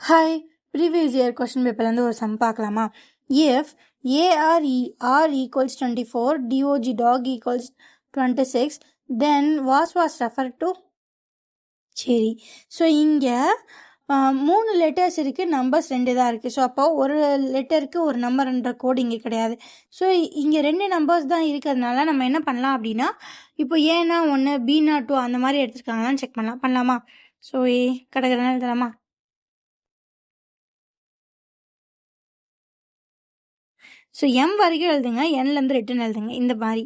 Hi, previous year question பேப்பர்லேருந்து ஒரு some பார்க்கலாமா? If AR equals 24, DOG dog equals 26, then was referred to. சரி, so இங்கே 3 letters இருக்குது, numbers 2 தான் இருக்குது. ஸோ அப்போ ஒரு லெட்டருக்கு ஒரு நம்பர்ன்ற கோடு இங்கே கிடையாது. ஸோ இங்கே 2 நம்பர்ஸ் தான் இருக்கிறதுனால நம்ம என்ன பண்ணலாம் அப்படின்னா, இப்போ ஏன்னா 1, பீனா 2 அந்த மாதிரி எடுத்துருக்காங்களான்னு செக் பண்ணலாமா? ஸோ கடற்கரை எழுதலாமா? ஸோ எம் வரைக்கும் எழுதுங்க, என்லேருந்து ரிட்டன் எழுதுங்க இந்த மாதிரி.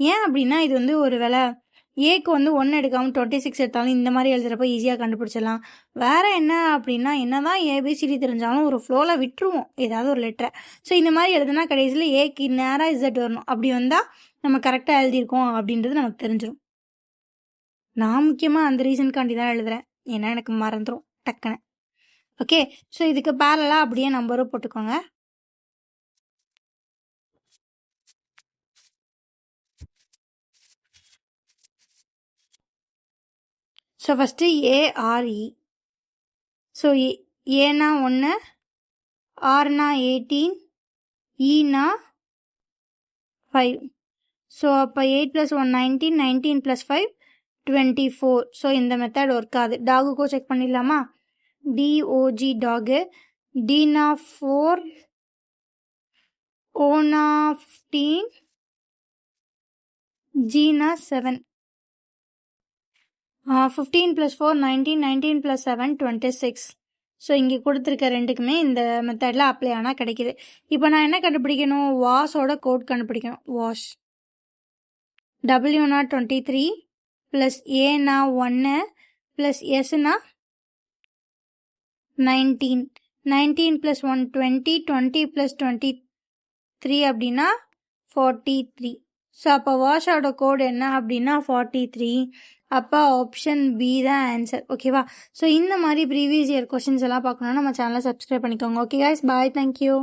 ஏன் அப்படின்னா இது வந்து ஒரு வேளை ஏக்கு வந்து 1 எடுக்காமல் 26 எடுத்தாலும் இந்த மாதிரி எழுதுகிறப்ப ஈஸியாக கண்டுபிடிச்சிடலாம். வேறு என்ன அப்படின்னா, என்ன தான் ஏபிசிடி தெரிஞ்சாலும் ஒரு ஃப்ளோவில் விட்டுருவோம் ஏதாவது ஒரு லெட்டரை. ஸோ இந்த மாதிரி எழுதுனா கடைசியில் ஏக்கு நேராக இசட் வரணும். அப்படி வந்தால் நம்ம கரெக்டாக எழுதியிருக்கோம் அப்படின்றது நமக்கு தெரிஞ்சிடும். நான் முக்கியமாக அந்த ரீசனுக்காண்டி தான் எழுதுகிறேன், ஏன்னா எனக்கு மறந்துடும் டக்குன்னு. ஓகே, ஸோ இதுக்கு பேரலாக அப்படியே நம்பரும் போட்டுக்கோங்க. So first ARE. ஸோ ஏனா 1, ஆர்னா 18, ஈனா 5. ஸோ அப்போ 8 + 1 19, 19 + 5 24. ஸோ இந்த மெத்தட் ஒர்க் ஆகுது. டாகுக்கும் செக் பண்ணிடலாமா? டிஓஜி டாகு, டினா 4, ஓனா 15, ஜீனா 7. 15 + 4 19, 19 + 7 26. ஸோ இங்கே கொடுத்துருக்க ரெண்டுக்குமே இந்த மெத்தடில் அப்ளை ஆனால் கிடைக்கிது. இப்போ நான் என்ன கண்டுபிடிக்கணும்? வாஷோட கோட் கண்டுபிடிக்கணும். வாஷ் டபிள்யூனா 23 + ஏனா 1 + எஸ்னா 19, 19 + 1 20, 20 + 23 அப்படின்னா 43. ஸோ அப்போ வாஷோட கோட் என்ன அப்படின்னா 43. அப்போ ஆப்ஷன் பி தான் ஆன்சர். ஓகேவா? ஸோ இந்த மாதிரி ப்ரீவியஸ் இயர் கொஷின்ஸ் எல்லாம் பார்க்கணுன்னா நம்ம சேனலை சப்ஸ்கிரைப் பண்ணிக்கோங்க. ஓகே கைஸ், பாய், தேங்க்யூ.